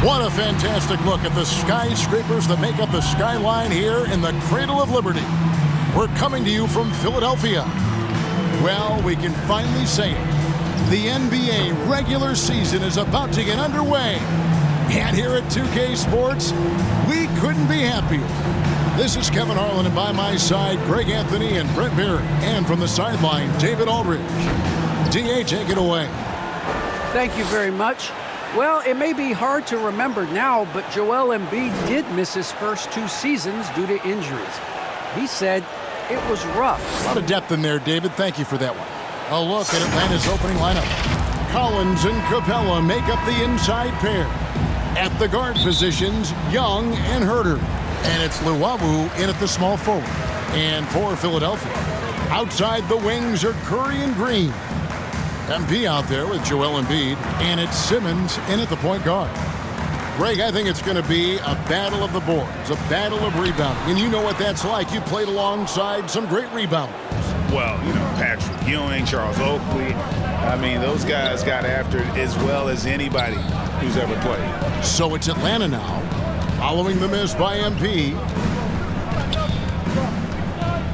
What a fantastic look at the skyscrapers that make up the skyline here in the Cradle of Liberty. We're coming to you from Philadelphia. Well, we can finally say it. The NBA regular season is about to get underway. And here at 2K Sports, we couldn't be happier. This is Kevin Harlan, and by my side, Greg Anthony and Brent Barry. And from the sideline, David Aldridge. DA, take it away. Thank you very much. Well, it may be hard to remember now, but Joel Embiid did miss his first 2 seasons due to injuries. He said it was rough. A lot of depth in there, David. Thank you for that one. A look at Atlanta's opening lineup. Collins and Capella make up the inside pair. At the guard positions, Young and Herter. And it's Luwawu in at the small forward. And for Philadelphia, outside the wings are Curry and Green. MP out there with Joel Embiid, and it's Simmons in at the point guard. Greg, I think it's going to be a battle of the boards, a battle of rebounding. And you know what that's like. You played alongside some great rebounders. Well, you know, Patrick Ewing, Charles Oakley. I mean, those guys got after it as well as anybody who's ever played. So it's Atlanta now, following the miss by MP.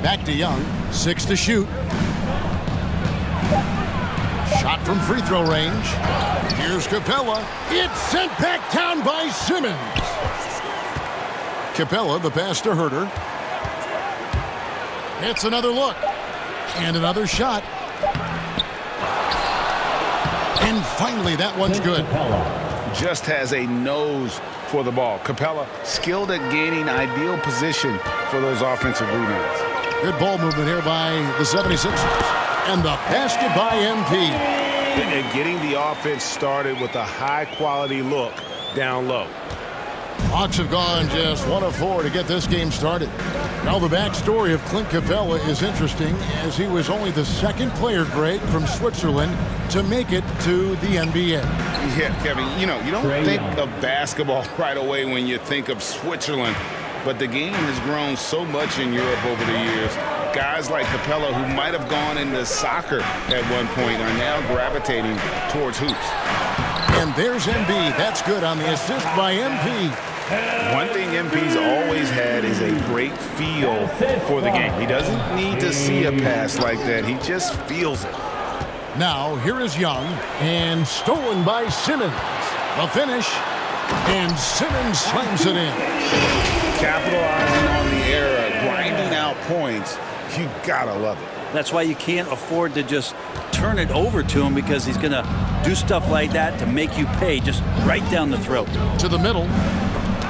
Back to Young, 6 to shoot. Shot from free throw range. Here's Capella. It's sent back down by Simmons. Capella, the pass to Herter. It's another look. And another shot. And finally, that one's good. Just has a nose for the ball. Capella, skilled at gaining ideal position for those offensive rebounds. Good ball movement here by the 76ers. And the basket by MP. And getting the offense started with a high-quality look down low. Hawks have gone just 1 of 4 to get this game started. Now the backstory of Clint Capella is interesting, as he was only the 2nd player, Greg, from Switzerland to make it to the NBA. Yeah, Kevin, you know, you don't think of basketball right away when you think of Switzerland, but the game has grown so much in Europe over the years. Guys like Capella, who might have gone into soccer at one point, are now gravitating towards hoops. And there's Embiid. That's good on the assist by MP. One thing MP's always had is a great feel for the game. He doesn't need to see a pass like that. He just feels it. Now, here is Young, and stolen by Simmons. A finish, and Simmons slams it in. Capitalizing on the era, grinding out points. You gotta love it. That's why you can't afford to just turn it over to him, because he's going to do stuff like that to make you pay just right down the throat. To the middle.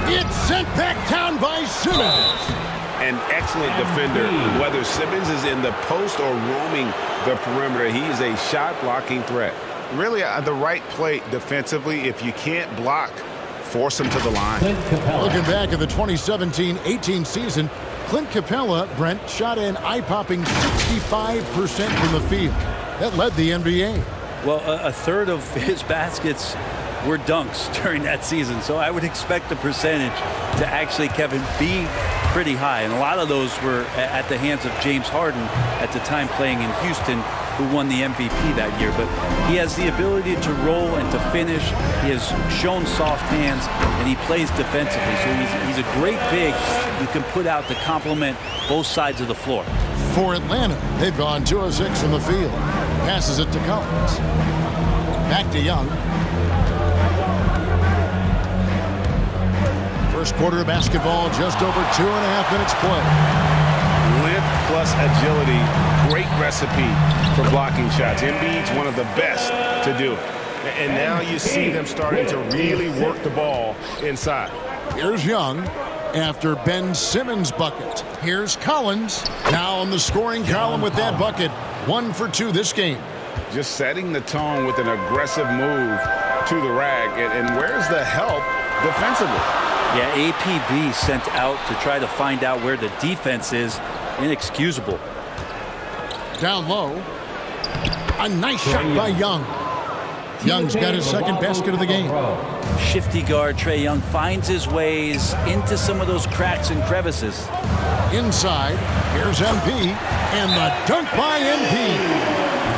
It's sent back down by Simmons. An excellent defender. Whether Simmons is in the post or roaming the perimeter, he is a shot-blocking threat. Really, the right play defensively. If you can't block, force him to the line. Looking back at the 2017-18 season, Clint Capella, Brent, shot an eye-popping 65% from the field. That led the NBA. Well, a third of his baskets were dunks during that season, so I would expect the percentage to actually, Kevin, be pretty high. And a lot of those were at the hands of James Harden at the time playing in Houston, who won the MVP that year. But he has the ability to roll and to finish. He has shown soft hands, and he plays defensively. So he's a great big you can put out to complement both sides of the floor. For Atlanta, they've gone 2 of 6 from the field. Passes it to Collins. Back to Young. First quarter of basketball, just over 2.5 minutes play. Length plus agility, great recipe for blocking shots. Embiid's one of the best to do it. And now you see them starting to really work the ball inside. Here's Young after Ben Simmons' bucket. Here's Collins now on the scoring column with that bucket. 1 for 2 this game. Just setting the tone with an aggressive move to the rack. And where's the help defensively? Yeah, APB sent out to try to find out where the defense is. Young's got his second basket of the game. Shifty guard Trae Young finds his ways into some of those cracks and crevices. Inside, here's MP, and the dunk by MP.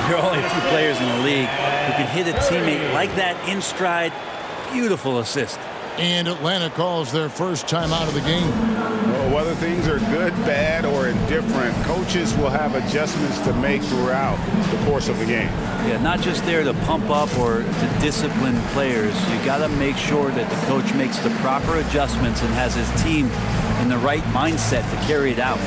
There are only a few players in the league who can hit a teammate like that in stride. Beautiful assist. And Atlanta calls their first timeout of the game. Well, whether things are good, bad, or indifferent, coaches will have adjustments to make throughout the course of the game. Yeah, not just there to pump up or to discipline players. You got to make sure that the coach makes the proper adjustments and has his team in the right mindset to carry it out.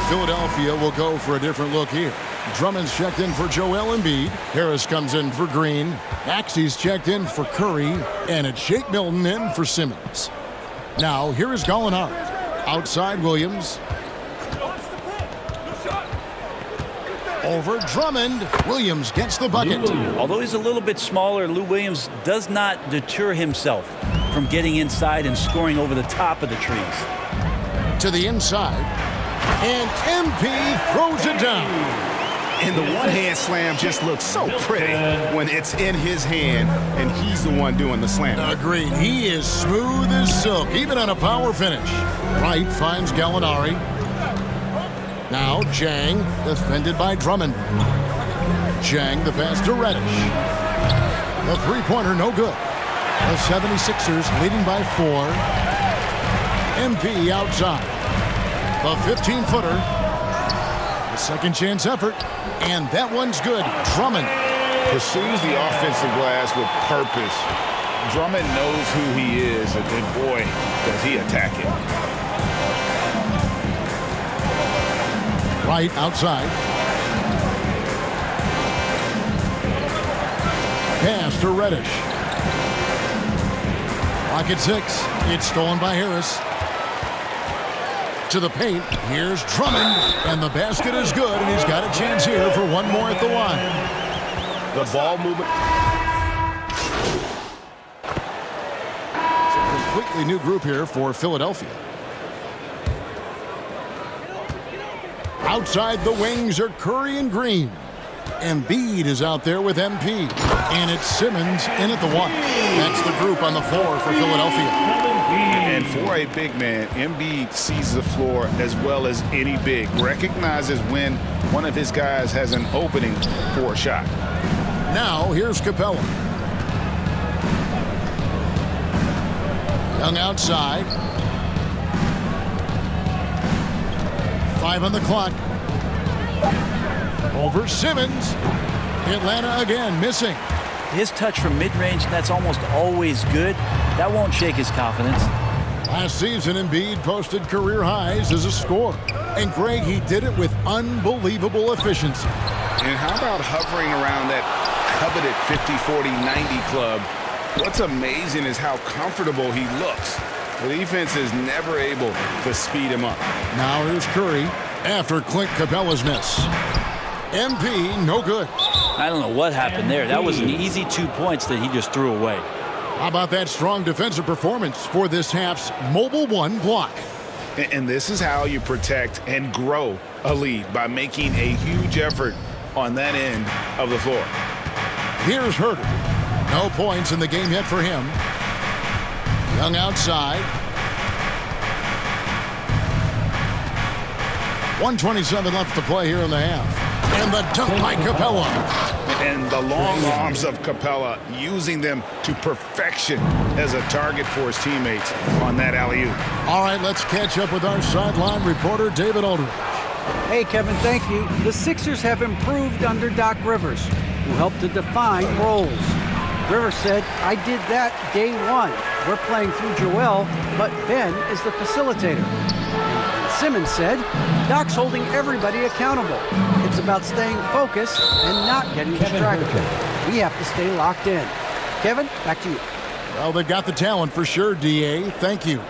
Philadelphia will go for a different look here. Drummond's checked in for Joel Embiid. Harris comes in for Green. Maxey's checked in for Curry. And it's Shake Milton in for Simmons. Now, here is Gallinari. Outside Williams. Over Drummond. Williams gets the bucket. Although he's a little bit smaller, Lou Williams does not deter himself from getting inside and scoring over the top of the trees. To the inside. And MP throws it down. And the one-hand slam just looks so pretty when it's in his hand and he's the one doing the slam. Agreed. He is smooth as silk, even on a power finish. Wright finds Gallinari. Now Jang, defended by Drummond. Jang, the pass to Reddish. The three-pointer, no good. The 76ers leading by 4. MP outside. The 15-footer. A second chance effort. And that one's good. Drummond pursues the offensive glass with purpose. Drummond knows who he is, and then, boy, does he attack it. Right outside. Pass to Reddish. Clock at 6. It's stolen by Harris. To the paint. Here's Drummond. And the basket is good, and he's got a chance here for one more at the line. The ball movement. It's a completely new group here for Philadelphia. Outside the wings are Curry and Green. Embiid is out there with MP. And it's Simmons in at the 1. That's the group on the floor for Philadelphia. And for a big man, Embiid sees the floor as well as any big. Recognizes when one of his guys has an opening for a shot. Now, here's Capella. Young outside. 5 on the clock. Over Simmons. Atlanta again missing. His touch from mid-range, that's almost always good. That won't shake his confidence. Last season, Embiid posted career highs as a scorer. And Greg, he did it with unbelievable efficiency. And how about hovering around that coveted 50-40-90 club? What's amazing is how comfortable he looks. The defense is never able to speed him up. Now here's Curry after Clint Capella's miss. MP, no good. I don't know what happened there. That was an easy 2 points that he just threw away. How about that strong defensive performance for this half's Mobile One block? And this is how you protect and grow a lead, by making a huge effort on that end of the floor. Here's Herter. No points in the game yet for him. Young outside. 1:27 left to play here in the half. And the dunk by Capella. And the long arms of Capella, using them to perfection as a target for his teammates on that alley-oop. All right, let's catch up with our sideline reporter, David Aldridge. Hey, Kevin, thank you. The Sixers have improved under Doc Rivers, who helped to define roles. Rivers said, "I did that day one. We're playing through Joel, but Ben is the facilitator." And Simmons said, "Doc's holding everybody accountable. It's about staying focused and not getting distracted. We have to stay locked in." Kevin, back to you. Well, they've got the talent for sure, D.A. Thank you.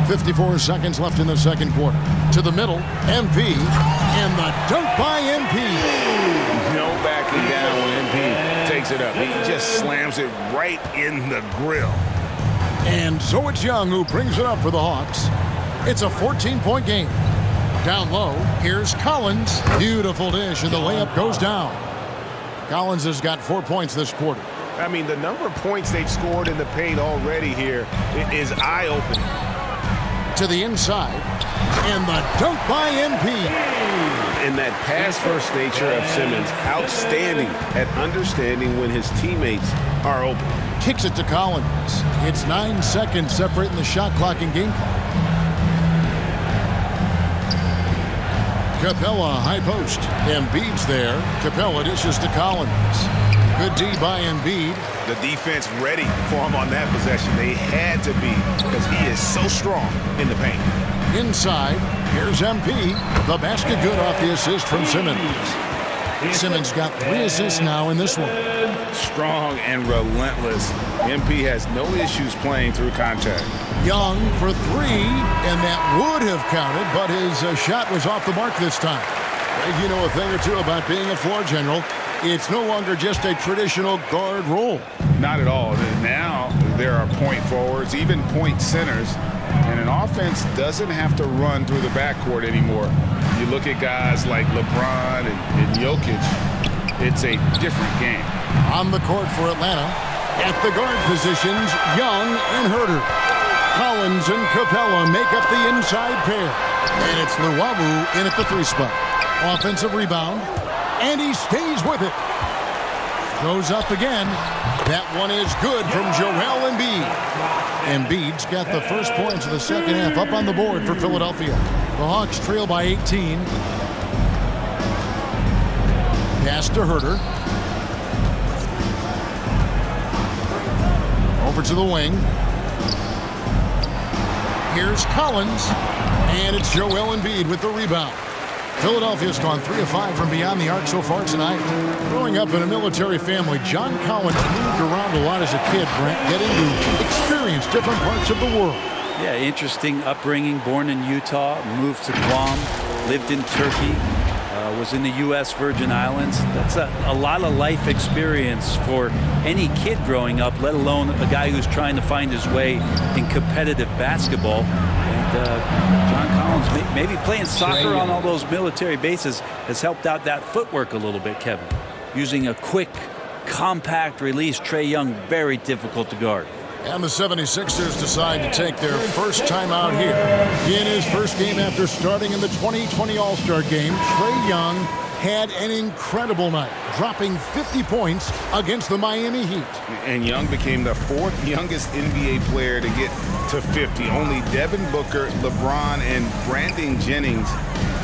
.54 seconds left in the second quarter. To the middle, MP, and the dunk by MP. No backing down when MP takes it up. He just slams it right in the grill. And so it's Young who brings it up for the Hawks. It's a 14-point game. Down low, here's Collins. Beautiful dish, and the layup goes down. Collins has got 4 points this quarter. I mean, the number of points they've scored in the paint already here is eye-opening. To the inside, and the dunk by MP. And that pass-first nature of Simmons, outstanding at understanding when his teammates are open. Kicks it to Collins. It's 9 seconds separating the shot clock and game clock. Capella, high post. Embiid's there. Capella dishes to Collins. Good D by Embiid. The defense ready for him on that possession. They had to be because he is so strong in the paint. Inside, here's MP. The basket good off the assist from Simmons. Simmons got 3 assists now in this one. Strong and relentless. MP has no issues playing through contact. Young for 3, and that would have counted, but his shot was off the mark this time. You know a thing or two about being a floor general. It's no longer just a traditional guard role. Not at all. Now there are point forwards, even point centers, and an offense doesn't have to run through the backcourt anymore. You look at guys like LeBron and Jokic, it's a different game. On the court for Atlanta, at the guard positions, Young and Herter. Collins and Capella make up the inside pair. And it's Luwawu in at the 3 spot. Offensive rebound, and he stays with it. Goes up again. That one is good from Joel Embiid. Embiid's got the first points of the second half up on the board for Philadelphia. The Hawks trail by 18. Pass to Herter. Over to the wing. Here's Collins. And it's Joel Embiid with the rebound. Philadelphia's gone 3 of 5 from beyond the arc so far tonight. Growing up in a military family, John Collins moved around a lot as a kid, Brent, getting to experience different parts of the world. Yeah, interesting upbringing. Born in Utah, moved to Guam, lived in Turkey, was in the U.S. Virgin Islands. That's a lot of life experience for any kid growing up, let alone a guy who's trying to find his way in competitive basketball. And John Collins, maybe playing soccer on all those military bases has helped out that footwork a little bit, Kevin. Using a quick, compact release, Trae Young, very difficult to guard. And the 76ers decide to take their first time out here. In his first game after starting in the 2020 All-Star Game, Trae Young had an incredible night, dropping 50 points against the Miami Heat. And Young became the 4th youngest NBA player to get to 50. Only Devin Booker, LeBron, and Brandon Jennings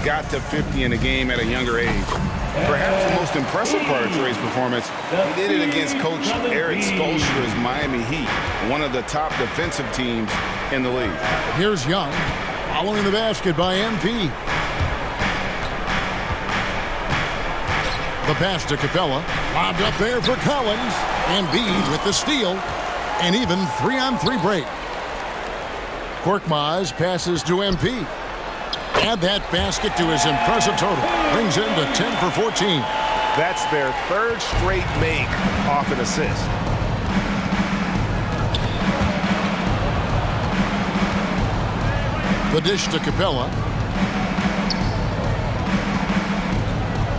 got to 50 in a game at a younger age. Perhaps the most impressive part of Trae's performance, he did it against Coach Eric Spoelstra's Miami Heat, one of the top defensive teams in the league. Here's Young, following the basket by MP. The pass to Capella, lobbed up there for Collins. Embiid with the steal, and even 3-on-3 break. Korkmaz passes to MP. Add that basket to his impressive total. Brings him to 10 for 14. That's their 3rd straight make off an assist. The dish to Capella.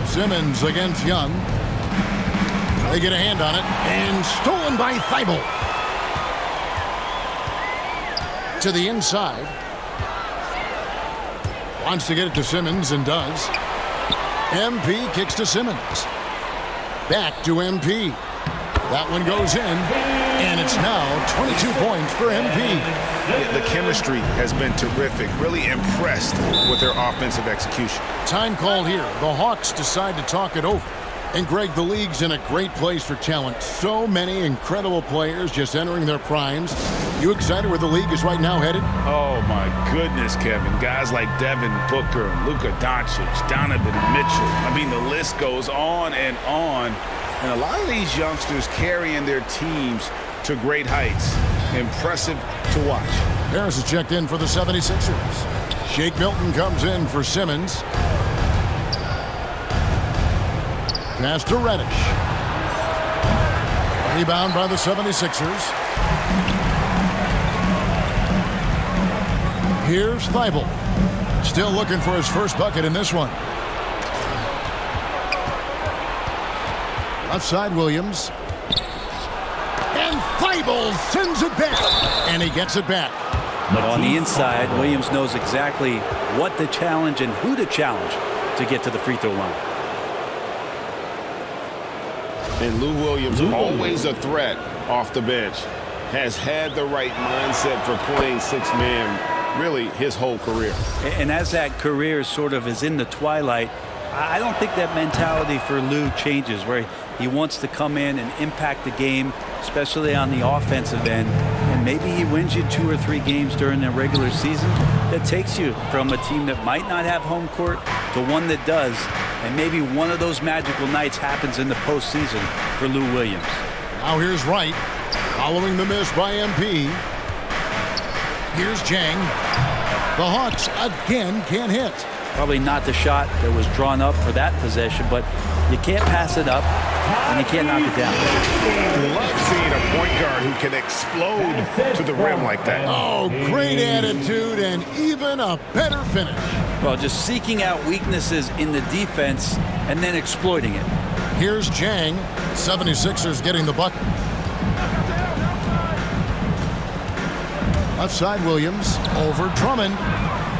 Simmons against Young. They get a hand on it, and stolen by Thibault. To the inside. Wants to get it to Simmons and does. MP kicks to Simmons. Back to MP. That one goes in. And it's now 22 points for MP. The chemistry has been terrific. Really impressed with their offensive execution. Time called here. The Hawks decide to talk it over. And Greg, the league's in a great place for talent. So many incredible players just entering their primes. You excited where the league is right now headed? Oh, my goodness, Kevin. Guys like Devin Booker, Luka Doncic, Donovan Mitchell. I mean, the list goes on and on. And a lot of these youngsters carrying their teams to great heights. Impressive to watch. Harris is checked in for the 76ers. Shake Milton comes in for Simmons. Pass to Reddish. Rebound by the 76ers. Here's Thibault. Still looking for his first bucket in this one. Left side, Williams. And Thibault sends it back. And he gets it back. But on the inside, Williams knows exactly what to challenge and who to challenge to get to the free throw line. And Lou Williams, always a threat off the bench, has had the right mindset for playing six-man really his whole career. And as that career sort of is in the twilight, I don't think that mentality for Lou changes, where he wants to come in and impact the game, especially on the offensive end. And maybe he wins you 2 or 3 games during the regular season that takes you from a team that might not have home court to one that does. And maybe one of those magical nights happens in the postseason for Lou Williams. Now here's Wright. Following the miss by MP. Here's Jang. The Hawks again can't hit. Probably not the shot that was drawn up for that possession, but you can't pass it up and you can't knock it down. Love seeing a point guard who can explode to the rim like that. Oh, great attitude and even a better finish. Well, just seeking out weaknesses in the defense and then exploiting it. Here's Jang. 76ers getting the bucket. Left side, Williams. Over Drummond.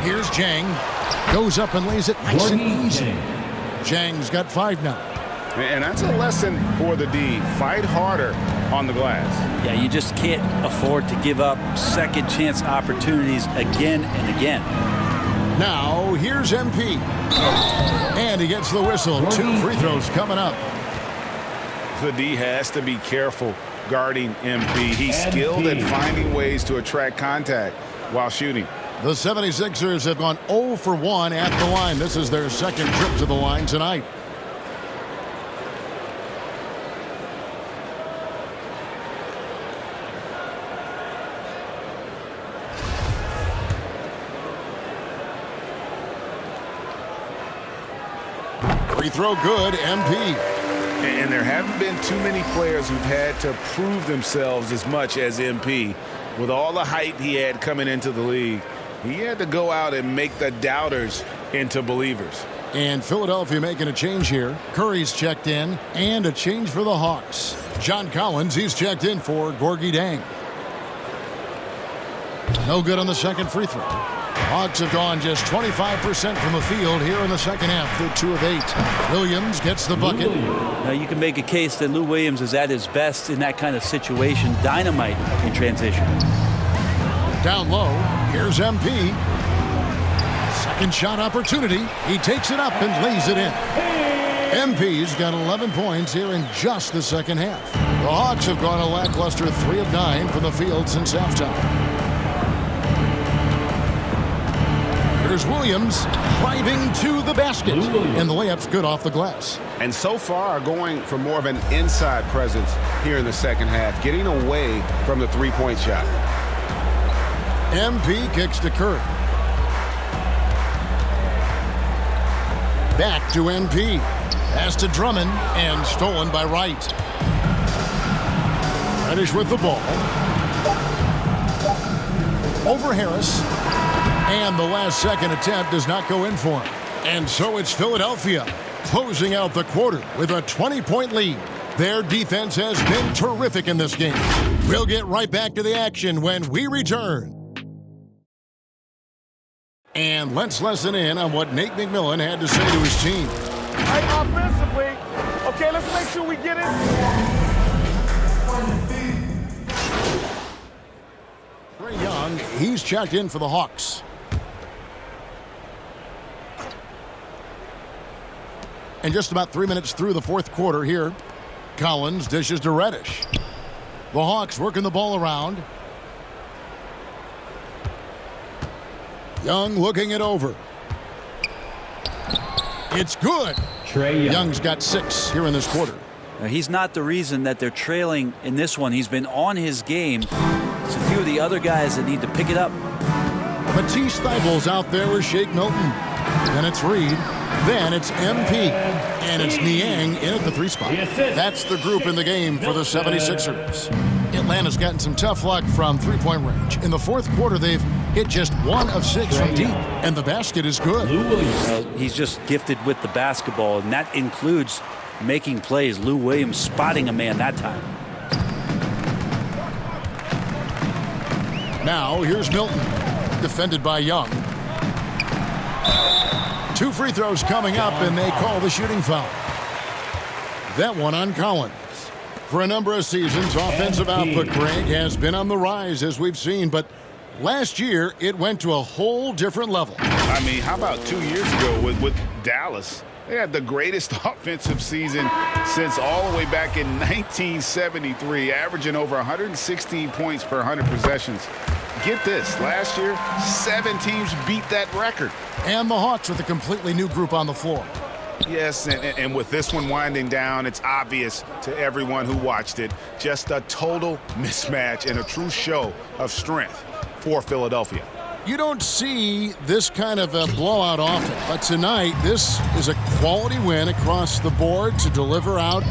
Here's Jang. Goes up and lays it nice and easy. Jang's got 5 now. And that's a lesson for the D. Fight harder on the glass. Yeah, you just can't afford to give up second chance opportunities again and again. Now, here's MP. And he gets the whistle. 2 free throws coming up. The D has to be careful guarding MP. He's skilled at finding ways to attract contact while shooting. The 76ers have gone 0 for 1 at the line. This is their second trip to the line tonight. Free throw good, MP. And there haven't been too many players who've had to prove themselves as much as MP. With all the hype he had coming into the league, he had to go out and make the doubters into believers. And Philadelphia making a change here. Curry's checked in, and a change for the Hawks. John Collins, he's checked in for Gorgui Dieng. No good on the second free throw. Hawks have gone just 25% from the field here in the second half. They're 2 of 8. Williams gets the bucket. Now you can make a case that Lou Williams is at his best in that kind of situation. Dynamite in transition. Down low, here's MP. Second shot opportunity. He takes it up and lays it in. MP's got 11 points here in just the second half. The Hawks have gone a lackluster 3 of 9 from the field since halftime. Here's Williams driving to the basket. And the layup's good off the glass. And so far going for more of an inside presence here in the second half, getting away from the three-point shot. MP kicks to Curry. Back to MP. Pass to Drummond and stolen by Wright. Reddish with the ball. Over Harris. And the last second attempt does not go in for him. And so it's Philadelphia closing out the quarter with a 20-point lead. Their defense has been terrific in this game. We'll get right back to the action when we return. And let's listen in on what Nate McMillan had to say to his team. Hey, offensively, okay, let's make sure we get it. Trae Young, he's checked in for the Hawks. And just about 3 minutes through the fourth quarter here, Collins dishes to Reddish. The Hawks working the ball around. Young looking it over. It's good. Trae Young. Young's got 6 here in this quarter. Now, he's not the reason that they're trailing in this one. He's been on his game. It's a few of the other guys that need to pick it up. Matisse Thybulle's out there with Shake Milton. Then it's Reed. Then it's MP. And it's Niang in at the 3 spot. That's the group in the game for the 76ers. Atlanta's gotten some tough luck from three-point range. In the fourth quarter, they've hit just 1 of 6 from deep. And the basket is good. Well, he's just gifted with the basketball, and that includes making plays. Lou Williams spotting a man that time. Now, here's Milton. Defended by Young. 2 free throws coming up, and they call the shooting foul. That one on Collins. For a number of seasons, offensive output, Greg, has been on the rise, as we've seen, but last year, it went to a whole different level. I mean, how about 2 years ago with Dallas? They had the greatest offensive season since all the way back in 1973, averaging over 116 points per 100 possessions. Get this, last year, 7 teams beat that record. And the Hawks with a completely new group on the floor. Yes, and with this one winding down, it's obvious to everyone who watched it, just a total mismatch and a true show of strength for Philadelphia. You don't see this kind of a blowout often, but tonight this is a quality win across the board to deliver out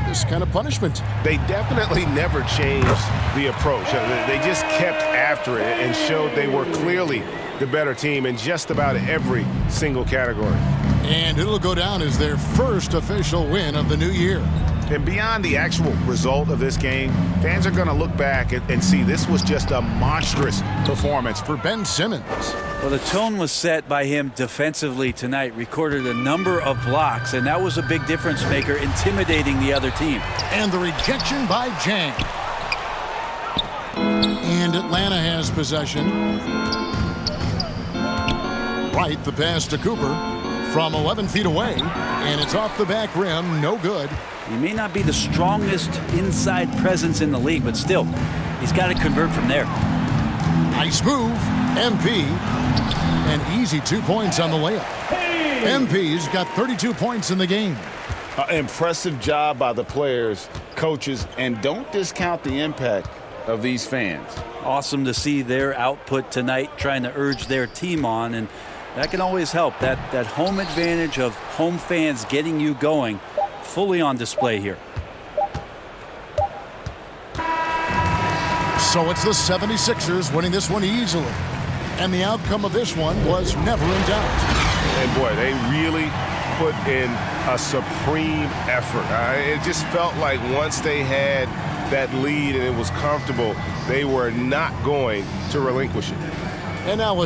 this kind of punishment. They definitely never changed the approach. They just kept after it and showed they were clearly the better team in just about every single category. And it'll go down as their first official win of the new year. And beyond the actual result of this game, fans are going to look back and see this was just a monstrous performance For Ben Simmons. Well, the tone was set by him defensively tonight. Recorded a number of blocks, and that was a big difference maker, intimidating the other team. And the rejection by Jang. And Atlanta has possession. Right, the pass to Cooper from 11 feet away, and it's off the back rim, no good. He may not be the strongest inside presence in the league, but still, he's got to convert from there. Nice move, MP. An easy 2 points on the layup. MP's got 32 points in the game. Impressive job by the players, coaches, and don't discount the impact of these fans. Awesome to see their output tonight, trying to urge their team on, and that can always help. That home advantage of home fans getting you going, fully on display here. So it's the 76ers winning this one easily. And the outcome of this one was never in doubt. And boy, they really put in a supreme effort. It just felt like once they had that lead and it was comfortable, they were not going to relinquish it. And now let's